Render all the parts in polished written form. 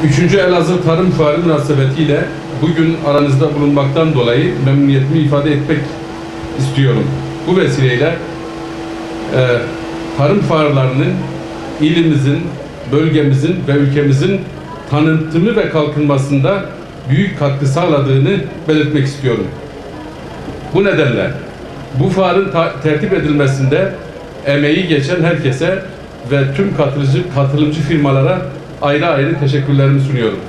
3. Elazığ Tarım Fuarı münasebetiyle bugün aranızda bulunmaktan dolayı memnuniyetimi ifade etmek istiyorum. Bu vesileyle tarım fuarlarının ilimizin, bölgemizin ve ülkemizin tanıtımı ve kalkınmasında büyük katkı sağladığını belirtmek istiyorum. Bu nedenle bu fuarın tertip edilmesinde emeği geçen herkese ve tüm katılımcı firmalara ayrı ayrı teşekkürlerimi sunuyorum.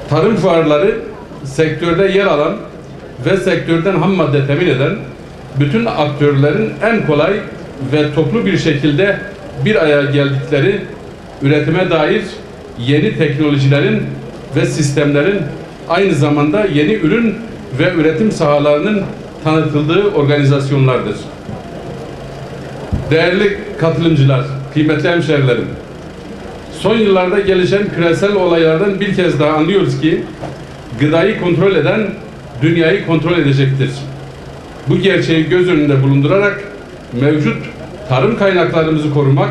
Tarım fuarları sektörde yer alan ve sektörden ham madde temin eden bütün aktörlerin en kolay ve toplu bir şekilde bir araya geldikleri üretime dair yeni teknolojilerin ve sistemlerin aynı zamanda yeni ürün ve üretim sahalarının tanıtıldığı organizasyonlardır. Değerli katılımcılar, kıymetli hemşehrilerim, son yıllarda gelişen küresel olaylardan bir kez daha anlıyoruz ki gıdayı kontrol eden dünyayı kontrol edecektir. Bu gerçeği göz önünde bulundurarak mevcut tarım kaynaklarımızı korumak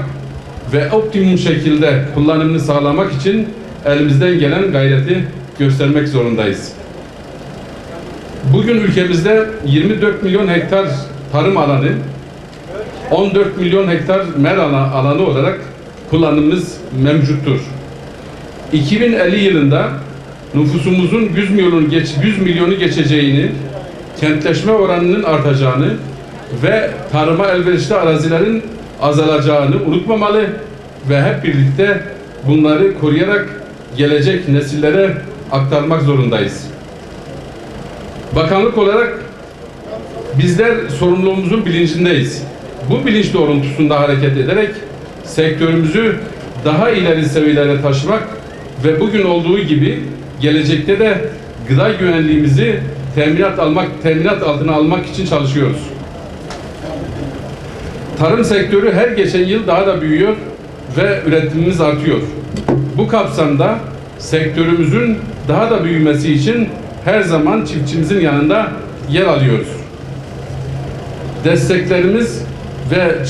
ve optimum şekilde kullanımını sağlamak için elimizden gelen gayreti göstermek zorundayız. Bugün ülkemizde 24 milyon hektar tarım alanı, 14 milyon hektar mer alanı olarak kullanımımız mevcuttur. 2050 yılında nüfusumuzun 100 milyonu geçeceğini, kentleşme oranının artacağını ve tarıma elverişli arazilerin azalacağını unutmamalı ve hep birlikte bunları koruyarak gelecek nesillere aktarmak zorundayız. Bakanlık olarak bizler sorumluluğumuzun bilincindeyiz. Bu bilinç doğrultusunda hareket ederek sektörümüzü daha ileri seviyelere taşımak ve bugün olduğu gibi gelecekte de gıda güvenliğimizi teminat altına almak için çalışıyoruz. Tarım sektörü her geçen yıl daha da büyüyor ve üretimimiz artıyor. Bu kapsamda sektörümüzün daha da büyümesi için her zaman çiftçimizin yanında yer alıyoruz. Desteklerimiz ve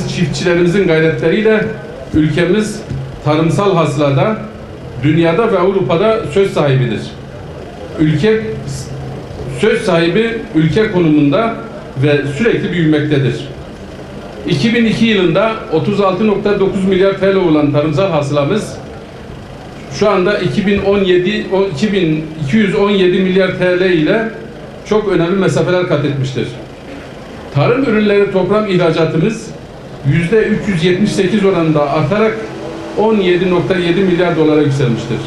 çiftçilerimizin gayretleriyle ülkemiz tarımsal hasılada dünyada ve Avrupa'da söz sahibidir. Söz sahibi ülke konumunda ve sürekli büyümektedir. 2002 yılında 36.9 milyar TL olan tarımsal hasılamız şu anda 2217 milyar TL ile çok önemli mesafeler kat etmiştir. Tarım ürünleri toplam ihracatımız %378 oranında artarak 17.7 milyar dolara yükselmiştir.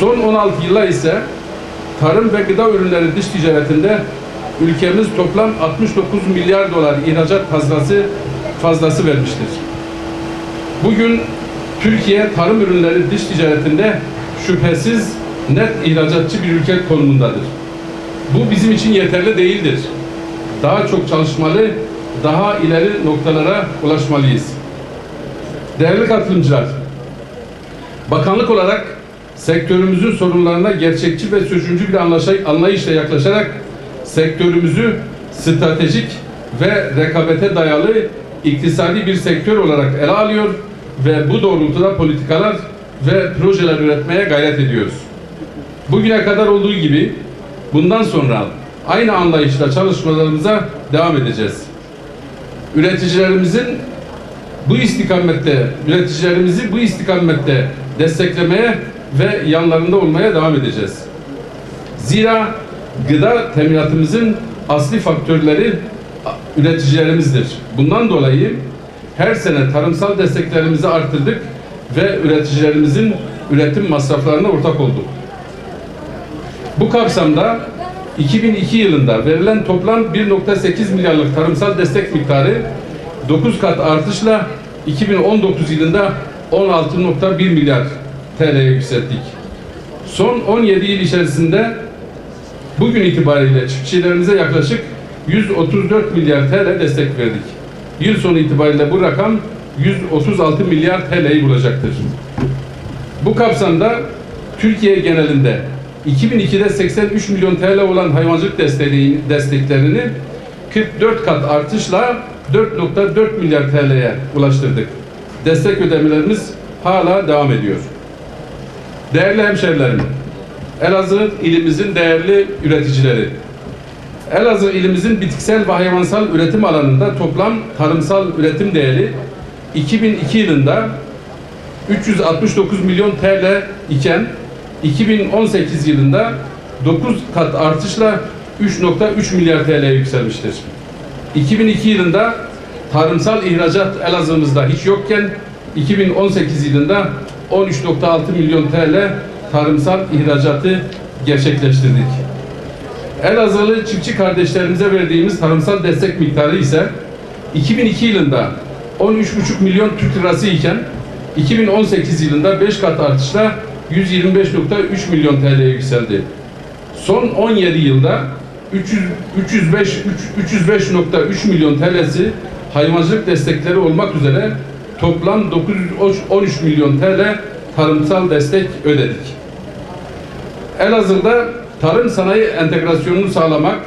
Son 16 yıla ise tarım ve gıda ürünleri dış ticaretinde ülkemiz toplam 69 milyar dolar ihracat fazlası vermiştir. Bugün Türkiye tarım ürünleri dış ticaretinde şüphesiz net ihracatçı bir ülke konumundadır. Bu bizim için yeterli değildir. Daha çok çalışmalı, daha ileri noktalara ulaşmalıyız. Değerli katılımcılar, bakanlık olarak sektörümüzün sorunlarına gerçekçi ve sözcü bir anlayışla yaklaşarak sektörümüzü stratejik ve rekabete dayalı iktisadi bir sektör olarak ele alıyor ve bu doğrultuda politikalar ve projeler üretmeye gayret ediyoruz. Bugüne kadar olduğu gibi bundan sonra aynı anlayışla çalışmalarımıza devam edeceğiz. Üreticilerimizi bu istikamette desteklemeye ve yanlarında olmaya devam edeceğiz. Zira gıda teminatımızın asli faktörleri üreticilerimizdir. Bundan dolayı her sene tarımsal desteklerimizi arttırdık ve üreticilerimizin üretim masraflarına ortak olduk. Bu kapsamda 2002 yılında verilen toplam 1.8 milyarlık tarımsal destek miktarı 9 kat artışla 2019 yılında 16.1 milyar TL'ye yükselttik. Son 17 yıl içerisinde bugün itibariyle çiftçilerimize yaklaşık 134 milyar TL destek verdik. Yıl sonu itibariyle bu rakam 136 milyar TL'yi bulacaktır. Bu kapsamda Türkiye genelinde 2002'de 83 milyon TL olan hayvancılık desteklerini 44 kat artışla 4.4 milyar TL'ye ulaştırdık. Destek ödemelerimiz hala devam ediyor. Değerli hemşehrilerim, Elazığ ilimizin değerli üreticileri, Elazığ ilimizin bitkisel ve hayvansal üretim alanında toplam tarımsal üretim değeri 2002 yılında 369 milyon TL iken 2018 yılında 9 kat artışla 3,3 milyar TL'ye yükselmiştir. 2002 yılında tarımsal ihracat Elazığ'ımızda hiç yokken 2018 yılında 13,6 milyon TL tarımsal ihracatı gerçekleştirdik. Elazığlı çiftçi kardeşlerimize verdiğimiz tarımsal destek miktarı ise 2002 yılında 13,5 milyon Türk lirası iken 2018 yılında 5 kat artışla 125,3 milyon TL'ye yükseldi. Son 17 yılda 305,3 milyon TL'si hayvancılık destekleri olmak üzere toplam 913 milyon TL tarımsal destek ödedik. Elazığ'da tarım sanayi entegrasyonunu sağlamak,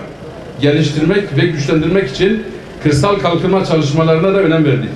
geliştirmek ve güçlendirmek için kırsal kalkınma çalışmalarına da önem verdik.